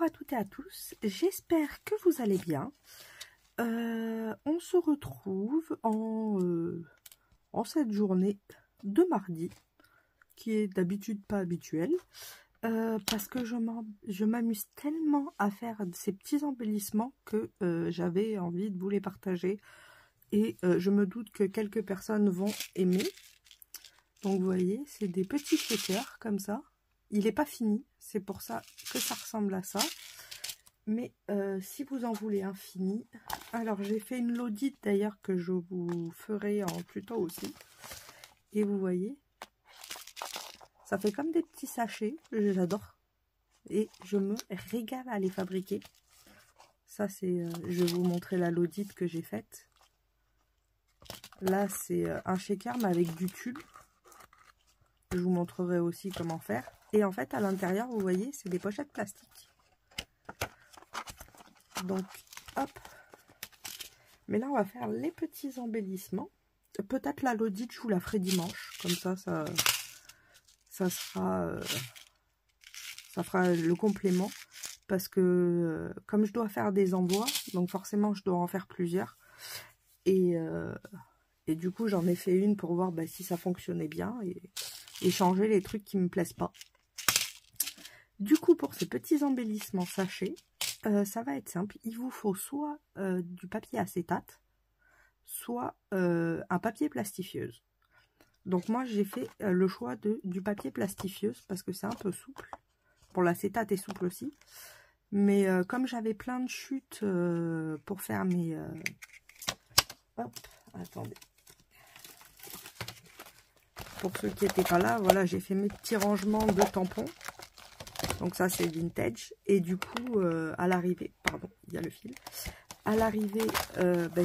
Bonjour à toutes et à tous, j'espère que vous allez bien. On se retrouve en cette journée de mardi, qui est d'habitude pas habituelle, parce que je m'amuse tellement à faire ces petits embellissements que j'avais envie de vous les partager. Et je me doute que quelques personnes vont aimer. Donc vous voyez, c'est des petits shakers comme ça. Il n'est pas fini, c'est pour ça que ça ressemble à ça. Mais si vous en voulez un fini, alors j'ai fait une laudite d'ailleurs que je vous ferai en tuto aussi. Et vous voyez, ça fait comme des petits sachets, j'adore. Et je me régale à les fabriquer. Ça c'est, je vais vous montrer la laudite que j'ai faite. Là c'est un shaker mais avec du tube. Je vous montrerai aussi comment faire. Et en fait, à l'intérieur, vous voyez, c'est des pochettes plastiques. Donc, hop. Mais là, on va faire les petits embellissements. Peut-être la laudite, je vous la ferai dimanche. Comme ça fera le complément. Parce que, comme je dois faire des envois, donc forcément, je dois en faire plusieurs. Et du coup, j'en ai fait une pour voir si ça fonctionnait bien. Et changer les trucs qui me plaisent pas. Du coup, pour ces petits embellissements sachets, ça va être simple. Il vous faut soit du papier acétate, soit un papier plastifieuse. Donc moi, j'ai fait le choix du papier plastifieuse parce que c'est un peu souple. Pour l'acétate est souple aussi. Mais comme j'avais plein de chutes pour faire mes... Hop, attendez. Pour ceux qui n'étaient pas là, voilà, j'ai fait mes petits rangements de tampons. Donc ça, c'est vintage. Et du coup, à l'arrivée, pardon, il y a le fil. À l'arrivée,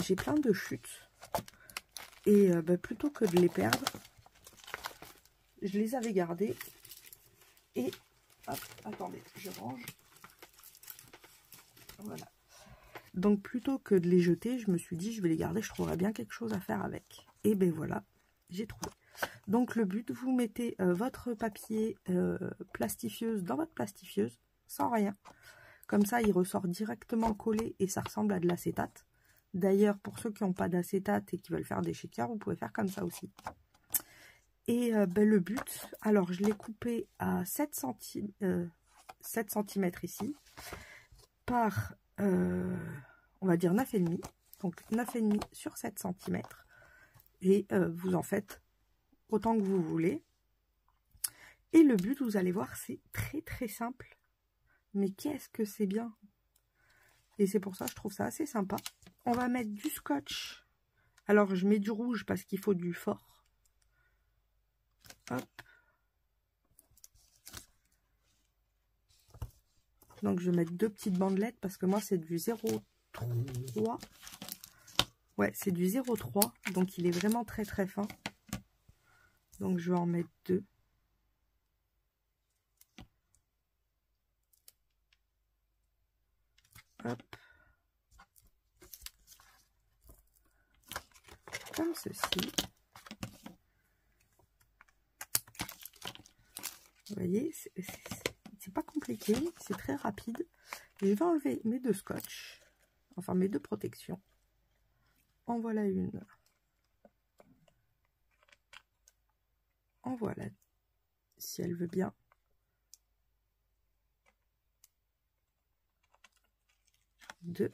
j'ai plein de chutes. Et plutôt que de les perdre, je les avais gardées. Et, hop, attendez, je range. Voilà. Donc plutôt que de les jeter, je me suis dit, je vais les garder, je trouverai bien quelque chose à faire avec. Et ben voilà, j'ai trouvé. Donc le but, vous mettez votre papier plastifieuse dans votre plastifieuse, sans rien. Comme ça, il ressort directement collé et ça ressemble à de l'acétate. D'ailleurs, pour ceux qui n'ont pas d'acétate et qui veulent faire des shakers, vous pouvez faire comme ça aussi. Et le but, alors je l'ai coupé à 7 cm ici, par, on va dire 9,5. Donc 9,5 sur 7 cm. Et vous en faites autant que vous voulez. Et le but, vous allez voir, c'est très très simple. Mais qu'est-ce que c'est bien. Et c'est pour ça que je trouve ça assez sympa. On va mettre du scotch. Alors, je mets du rouge parce qu'il faut du fort. Hop. Donc, je vais mettre deux petites bandelettes parce que moi, c'est du 0,3. Ouais, c'est du 0,3. Donc, il est vraiment très très fin. Donc, je vais en mettre deux. Hop. Comme ceci. Vous voyez, c'est pas compliqué, c'est très rapide. Je vais enlever mes deux scotch, enfin mes deux protections. En voilà une. En voilà, si elle veut bien. Deux.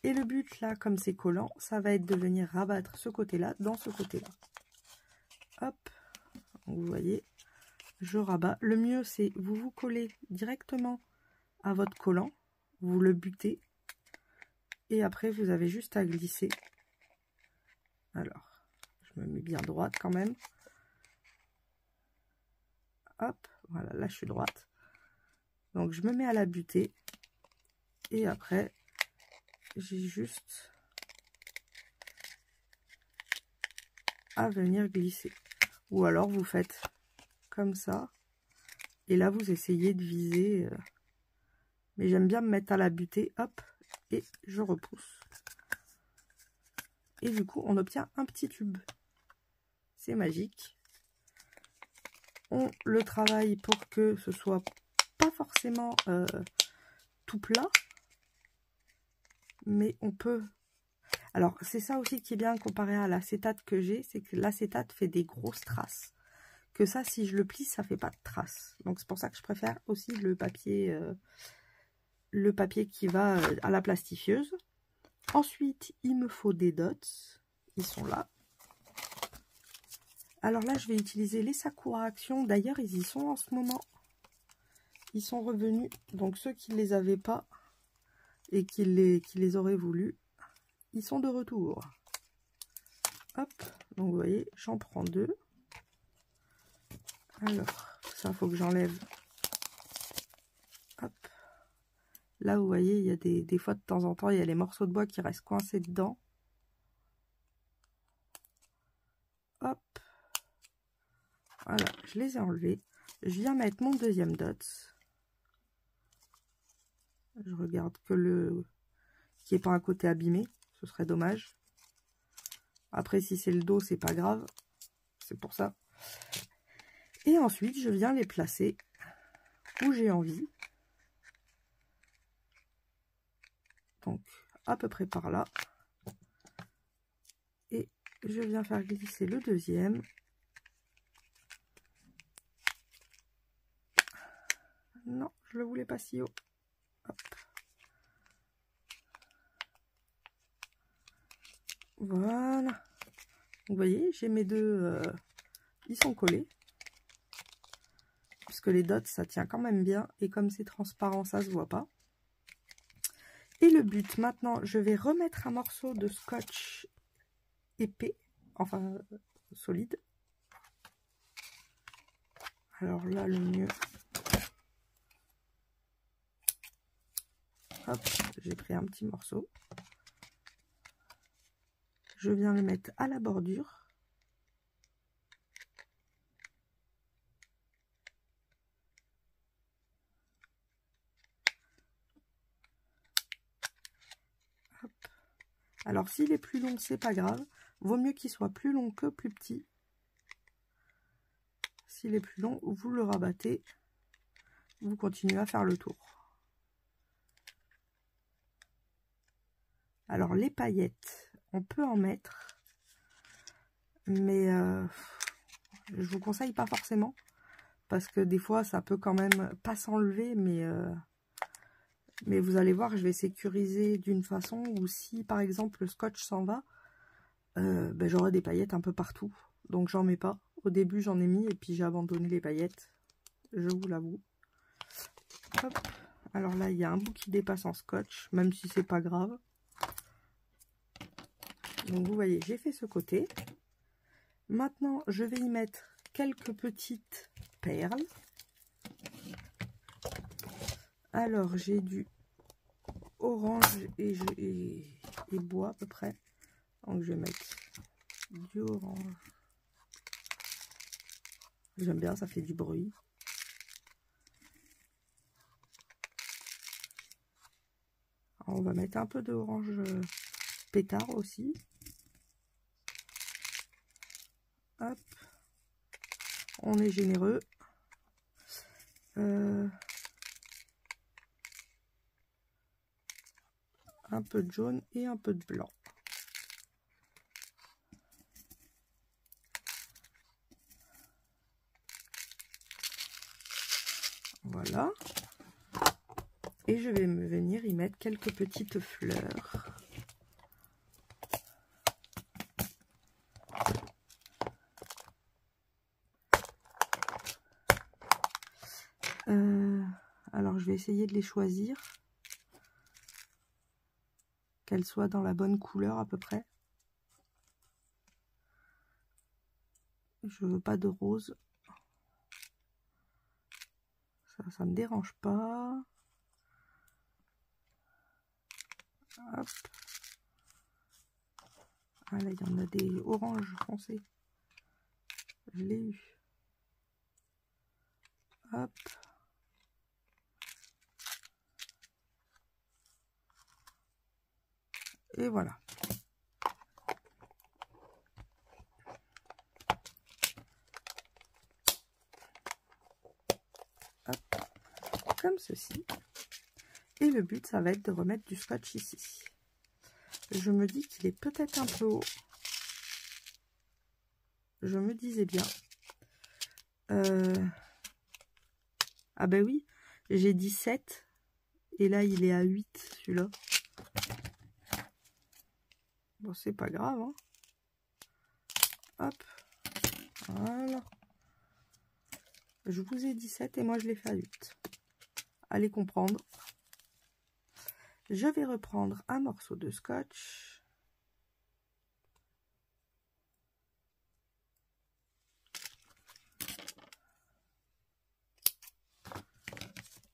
Et le but là, comme c'est collant, ça va être de venir rabattre ce côté-là dans ce côté-là. Hop, vous voyez, je rabats. Le mieux, c'est vous collez directement à votre collant, vous le butez, et après vous avez juste à glisser. Alors, je me mets bien droite quand même. Hop, voilà, là je suis droite. Donc je me mets à la butée, et après, j'ai juste à venir glisser. Ou alors vous faites comme ça, et là vous essayez de viser. Mais j'aime bien me mettre à la butée, hop, et je repousse. Et du coup, on obtient un petit tube. C'est magique. On le travaille pour que ce soit pas forcément tout plat. Mais on peut... Alors, c'est ça aussi qui est bien comparé à l'acétate que j'ai, c'est que l'acétate fait des grosses traces. Que ça, si je le plie, ça fait pas de traces. Donc, c'est pour ça que je préfère aussi le papier qui va à la plastifieuse. Ensuite, il me faut des dots. Ils sont là. Alors là, je vais utiliser les Sakura Action. D'ailleurs, ils y sont en ce moment. Ils sont revenus. Donc, ceux qui ne les avaient pas et qui les auraient voulu, ils sont de retour. Hop. Donc, vous voyez, j'en prends 2. Alors, ça, il faut que j'enlève. Hop. Là, vous voyez, il y a des fois, de temps en temps, il y a les morceaux de bois qui restent coincés dedans. Hop. Voilà, je les ai enlevés. Je viens mettre mon deuxième dot. Je regarde que le... qu'il n'y ait pas un côté abîmé. Ce serait dommage. Après, si c'est le dos, c'est pas grave. C'est pour ça. Et ensuite, je viens les placer où j'ai envie. Donc, à peu près par là. Et je viens faire glisser le deuxième. Non, je le voulais pas si haut. Hop. Voilà. Vous voyez, j'ai mes deux... ils sont collés. Parce que les dots, ça tient quand même bien. Et comme c'est transparent, ça se voit pas. Et le but, maintenant, je vais remettre un morceau de scotch épais. Enfin, solide. Alors là, le mieux... Hop, j'ai pris un petit morceau. Je viens le mettre à la bordure. Hop. Alors, s'il est plus long, c'est pas grave. Vaut mieux qu'il soit plus long que plus petit. S'il est plus long, vous le rabattez. Vous continuez à faire le tour. Alors, les paillettes, on peut en mettre. Mais je vous conseille pas forcément. Parce que des fois, ça peut quand même pas s'enlever. Mais vous allez voir, je vais sécuriser d'une façon où si, par exemple, le scotch s'en va, ben, j'aurai des paillettes un peu partout. Donc, j'en mets pas. Au début, j'en ai mis et puis j'ai abandonné les paillettes. Je vous l'avoue. Alors là, il y a un bout qui dépasse en scotch, même si c'est pas grave. Donc, vous voyez, j'ai fait ce côté. Maintenant, je vais y mettre quelques petites perles. Alors, j'ai du orange et bois à peu près. Donc, je vais mettre du orange. J'aime bien, ça fait du bruit. Alors, on va mettre un peu d'orange pétard aussi. Hop. On est généreux. Un peu de jaune et un peu de blanc. Voilà. Et je vais venir y mettre quelques petites fleurs. Alors, je vais essayer de les choisir. Qu'elles soient dans la bonne couleur à peu près. Je veux pas de rose. Ça me dérange pas. Hop. Ah là, il y en a des oranges foncés. Je l'ai eu. Hop. Et voilà. Hop. Comme ceci. Et le but, ça va être de remettre du scotch ici. Je me dis qu'il est peut-être un peu haut. Je me disais bien. Ah ben oui, j'ai dit 7. Et là, il est à 8, celui-là. Bon, c'est pas grave, hein. Hop. Voilà. Je vous ai dit 7 et moi, je l'ai fait à 8. Allez comprendre. Je vais reprendre un morceau de scotch.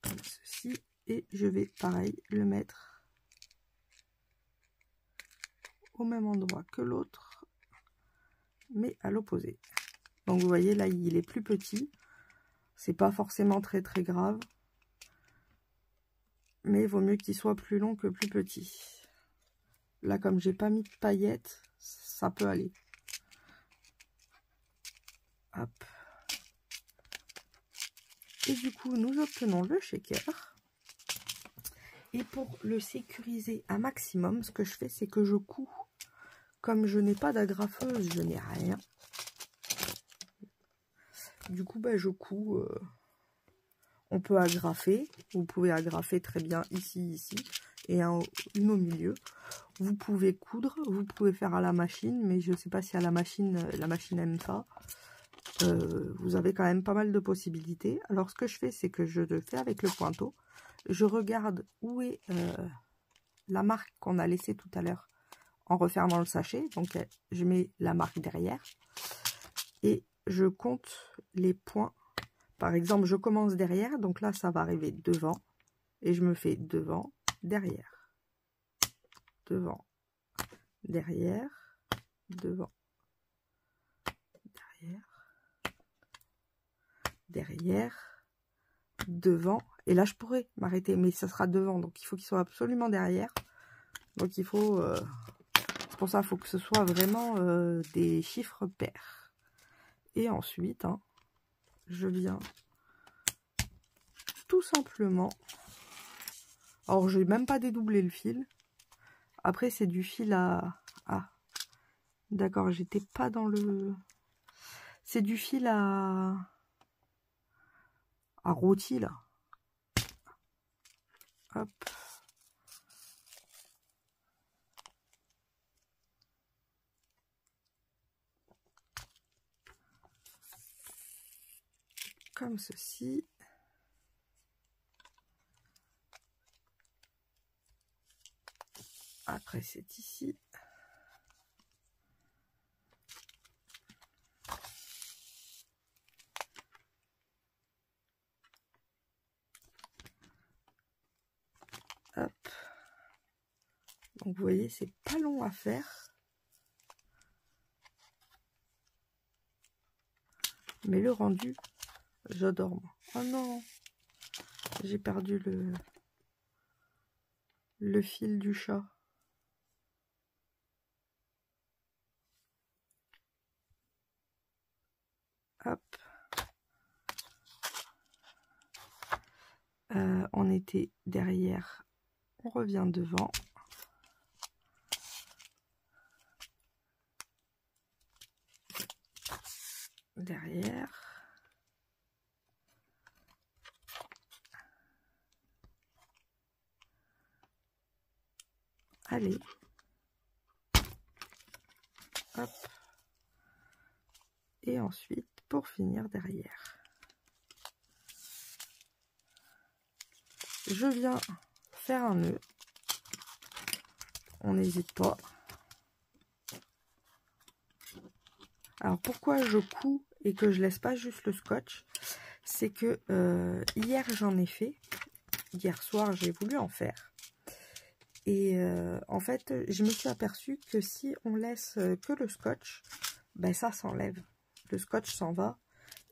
Comme ceci. Et je vais, pareil, le mettre au même endroit que l'autre, mais à l'opposé. Donc vous voyez, là, il est plus petit. C'est pas forcément très très grave. Mais il vaut mieux qu'il soit plus long que plus petit. Là, comme j'ai pas mis de paillettes, ça peut aller. Hop. Et du coup, nous obtenons le shaker. Et pour le sécuriser un maximum, ce que je fais, c'est que je couds. Comme je n'ai pas d'agrafeuse, je n'ai rien. Du coup, ben, je couds. On peut agrafer. Vous pouvez agrafer très bien ici, ici. Et une au milieu. Vous pouvez coudre. Vous pouvez faire à la machine. Mais je ne sais pas si à la machine aime ça. Vous avez quand même pas mal de possibilités. Alors, ce que je fais, c'est que je le fais avec le pointeau. Je regarde où est la marque qu'on a laissée tout à l'heure en refermant le sachet. Donc, je mets la marque derrière. Et je compte les points. Par exemple, je commence derrière. Donc là, ça va arriver devant. Et je me fais devant, derrière. Devant, derrière. Devant, derrière. Derrière. Devant. Et là, je pourrais m'arrêter. Mais ça sera devant. Donc, il faut qu'il soit absolument derrière. Donc, il faut... c'est pour ça qu'il faut que ce soit vraiment des chiffres pairs. Et ensuite, hein, je viens tout simplement... Alors, je n'ai même pas dédoublé le fil. Après, c'est du fil à... Ah, d'accord, j'étais pas dans le... C'est du fil à rôti, là. Hop. Comme ceci. Après, c'est ici. Hop. Donc, vous voyez, c'est pas long à faire. Mais le rendu, j'adore. Oh non, j'ai perdu le fil du chat. Hop. On était derrière, on revient devant. Derrière. Allez. Hop. Et ensuite, pour finir derrière. Je viens faire un nœud. On n'hésite pas. Alors pourquoi je couds et que je laisse pas juste le scotch, c'est que hier j'en ai fait. Hier soir j'ai voulu en faire. Et en fait je me suis aperçue que si on laisse que le scotch, ben ça s'enlève. Le scotch s'en va.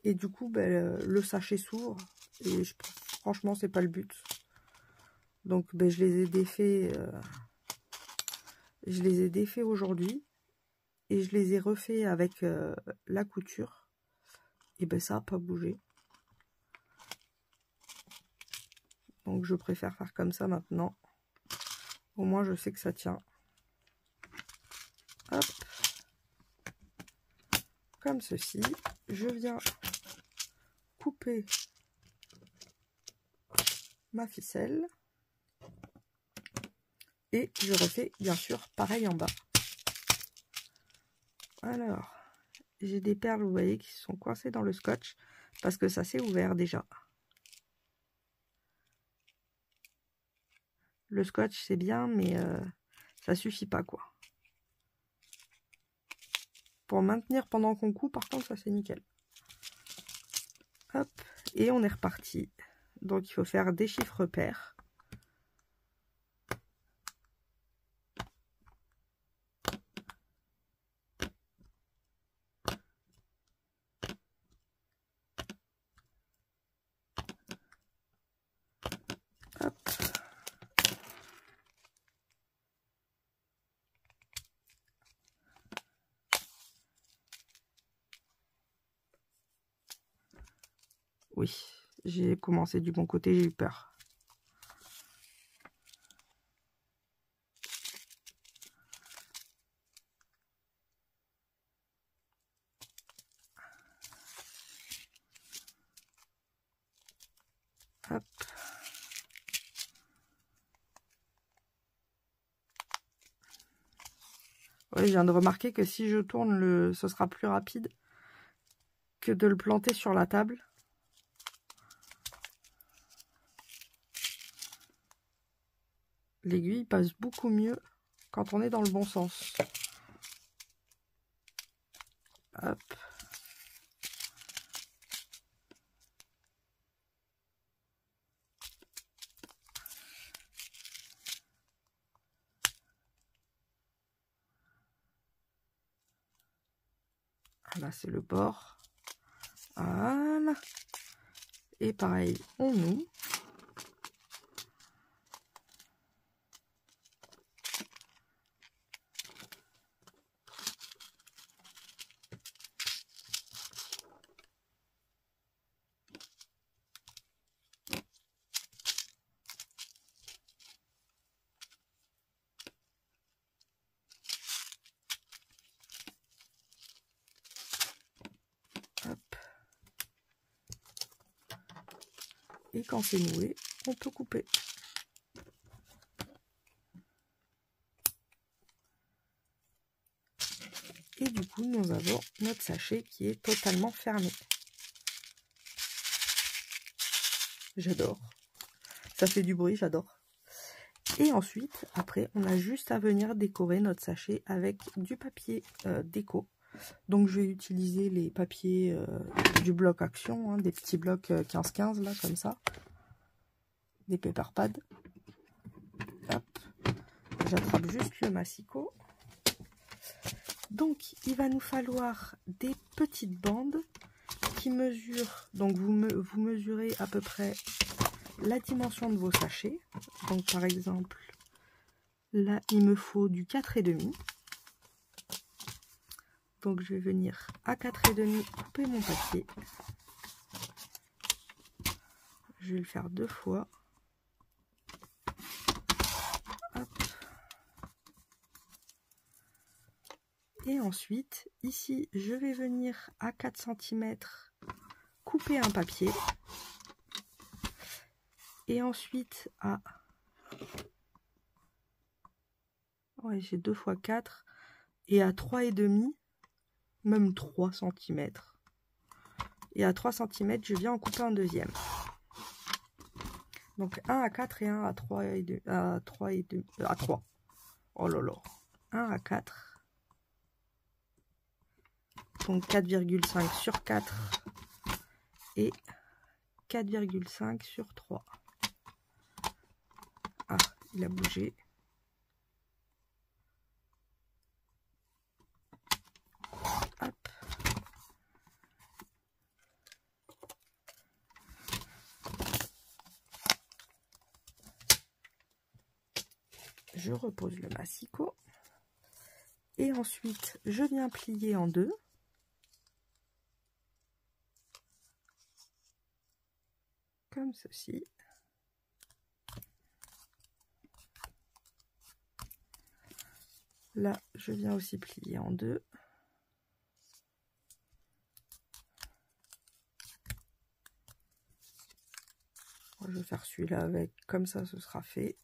Et du coup ben, le sachet s'ouvre. Et franchement c'est pas le but. Donc ben, je les ai défaits. Je les ai défaits aujourd'hui. Et je les ai refaits avec la couture. Et ben ça n'a pas bougé. Donc je préfère faire comme ça maintenant. Au moins je sais que ça tient. Hop. Comme ceci. Je viens couper ma ficelle. Et je refais bien sûr pareil en bas. Alors, j'ai des perles, vous voyez, qui sont coincées dans le scotch. Parce que ça s'est ouvert déjà. Le scotch c'est bien, mais ça suffit pas quoi. Pour maintenir pendant qu'on coud, par contre, ça c'est nickel. Hop, et on est reparti. Donc il faut faire des chiffres pairs. Hop. Oui, j'ai commencé du bon côté, j'ai eu peur. Hop. Ouais, je viens de remarquer que si je tourne, ce sera plus rapide que de le planter sur la table. L'aiguille passe beaucoup mieux quand on est dans le bon sens. Hop. Là, c'est le bord. Voilà. Et pareil, on noue. Hop. Et quand c'est noué, on peut couper. Et du coup, nous avons notre sachet qui est totalement fermé. J'adore. Ça fait du bruit, j'adore. Et ensuite, après, on a juste à venir décorer notre sachet avec du papier déco. Donc, je vais utiliser les papiers du bloc Action, hein, des petits blocs 15-15, là, comme ça. Des paper pads. Hop. J'attrape juste le massicot. Donc, il va nous falloir des petites bandes qui mesurent. Donc, vous mesurez à peu près la dimension de vos sachets. Donc, par exemple, là, il me faut du 4,5. Donc, je vais venir à 4,5 couper mon papier. Je vais le faire 2 fois. Hop. Et ensuite, ici, je vais venir à 4 cm couper un papier. Et ensuite, à... Ouais, j'ai 2 fois 4. Et à 3,5, même 3 cm. Et à 3 cm, je viens en couper un deuxième. Donc 1 à 4 et 1 à 3 et 2, à 3 et 2, à 3. Oh là là. 1 à 4. Donc 4,5 sur 4 et 4,5 sur 3. Ah, il a bougé. Hop. Je repose le massicot. Et ensuite, je viens plier en deux. Comme ceci. Là, je viens aussi plier en deux. Je vais faire celui-là avec, comme ça ce sera fait.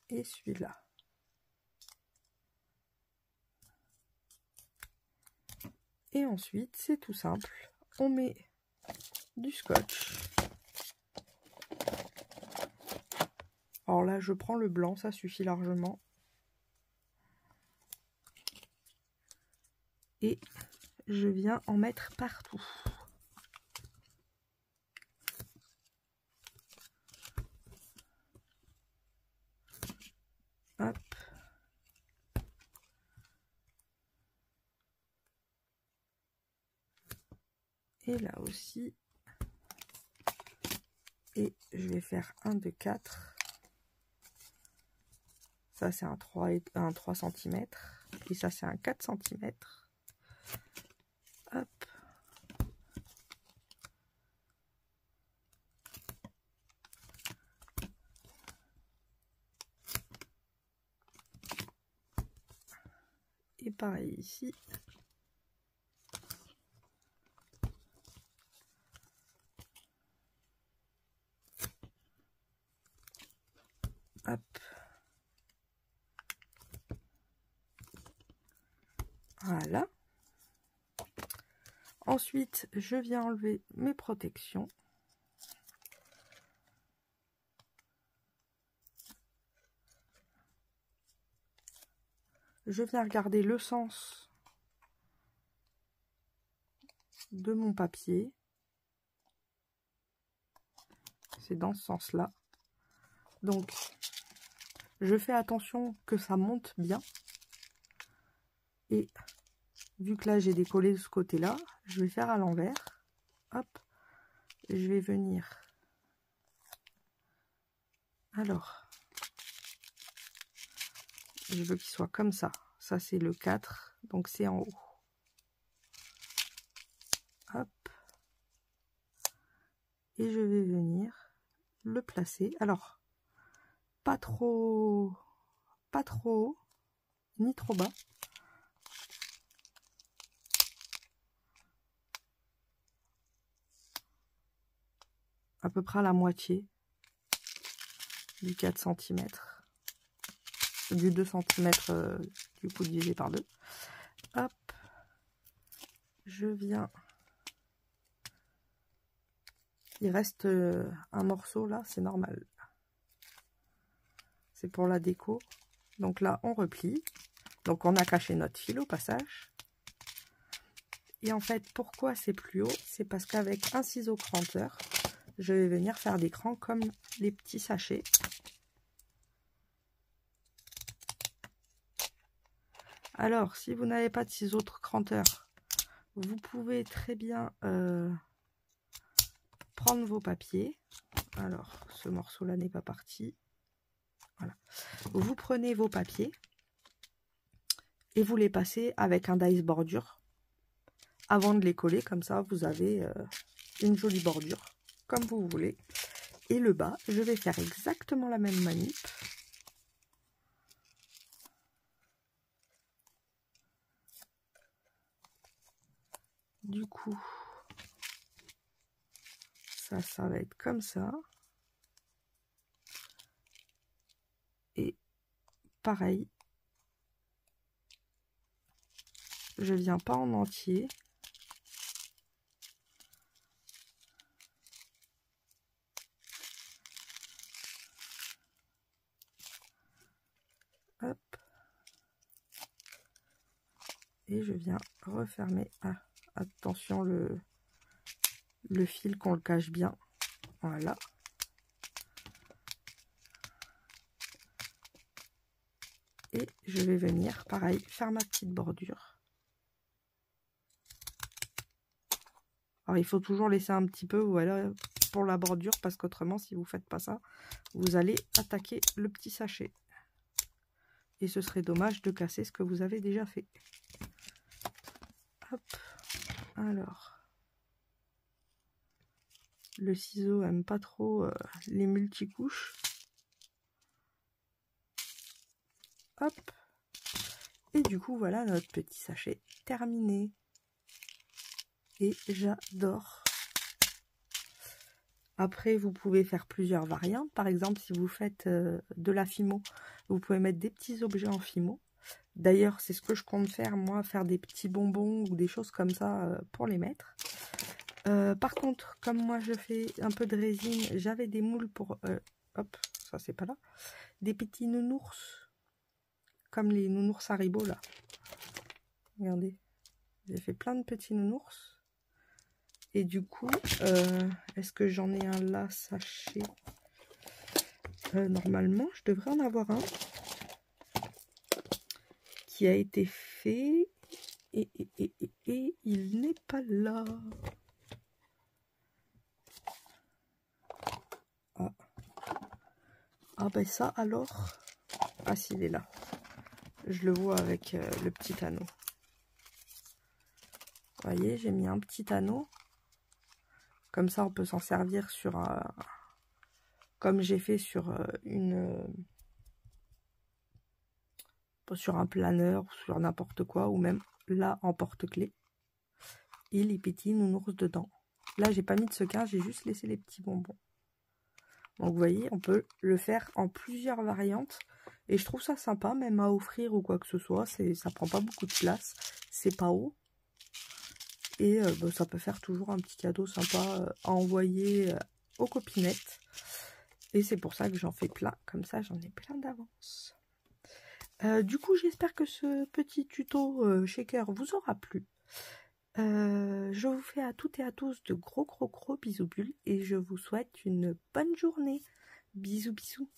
Et celui-là. Et ensuite, c'est tout simple. On met du scotch. Alors là, je prends le blanc, ça suffit largement. Et je viens en mettre partout. Hop. Et là aussi. Et je vais faire un de 4. Ça c'est un 3 cm. Et ça c'est un 4 cm. Hop. Et pareil ici. Hop. Voilà. Ensuite, je viens enlever mes protections. Je viens regarder le sens de mon papier. C'est dans ce sens-là. Donc, je fais attention que ça monte bien. Et vu que là, j'ai décollé de ce côté-là, je vais faire à l'envers. Hop. Je vais venir. Alors, je veux qu'il soit comme ça. Ça, c'est le 4. Donc, c'est en haut. Hop. Et je vais venir le placer. Alors, pas trop haut, ni trop bas. À peu près à la moitié du 4 cm. Du 2 cm du coup divisé par 2. Hop. Je viens. Il reste un morceau là, c'est normal. C'est pour la déco. Donc là, on replie. Donc on a caché notre fil au passage. Et en fait, pourquoi c'est plus haut? C'est parce qu'avec un ciseau cranteur, je vais venir faire des crans comme les petits sachets. Alors, si vous n'avez pas de ciseaux cranteur, vous pouvez très bien prendre vos papiers. Alors, ce morceau-là n'est pas parti. Voilà. Vous prenez vos papiers et vous les passez avec un dice bordure avant de les coller. Comme ça, vous avez une jolie bordure, comme vous voulez. Et le bas, je vais faire exactement la même manip. Du coup, ça va être comme ça. Et pareil, je viens pas en entier. Hop. Et je viens refermer. Ah, attention le fil qu'on le cache bien. Voilà. Et je vais venir, pareil, faire ma petite bordure. Alors, il faut toujours laisser un petit peu voilà, pour la bordure, parce qu'autrement, si vous ne faites pas ça, vous allez attaquer le petit sachet. Et ce serait dommage de casser ce que vous avez déjà fait. Hop. Alors, le ciseau n'aime pas trop les multicouches. hop. Et du coup, voilà notre petit sachet terminé. Et j'adore. Après, vous pouvez faire plusieurs variantes. Par exemple, si vous faites de la fimo, vous pouvez mettre des petits objets en fimo. D'ailleurs, c'est ce que je compte faire, moi, faire des petits bonbons ou des choses comme ça pour les mettre. Par contre, comme moi, je fais un peu de résine, j'avais des moules pour... hop, ça, c'est pas là. Des petits nounours, comme les nounours Haribo, là. Regardez, j'ai fait plein de petits nounours. Et du coup, est-ce que j'en ai un là, sachet? Normalement, je devrais en avoir un qui a été fait et il n'est pas là. Ah ben ça alors, ah s'il est là. Je le vois avec le petit anneau. Vous voyez, j'ai mis un petit anneau. Comme ça, on peut s'en servir sur un... Comme j'ai fait sur sur un planeur, sur n'importe quoi, ou même là en porte-clés. Et les petits nounours dedans. Là, j'ai pas mis de sequin, j'ai juste laissé les petits bonbons. Donc, vous voyez, on peut le faire en plusieurs variantes. Et je trouve ça sympa, même à offrir ou quoi que ce soit. Ça prend pas beaucoup de place. C'est pas haut. Et bah, ça peut faire toujours un petit cadeau sympa à envoyer aux copinettes. Et c'est pour ça que j'en fais plein. Comme ça, j'en ai plein d'avance. Du coup, j'espère que ce petit tuto shaker vous aura plu. Je vous fais à toutes et à tous de gros bisous bulles. Et je vous souhaite une bonne journée. Bisous bisous.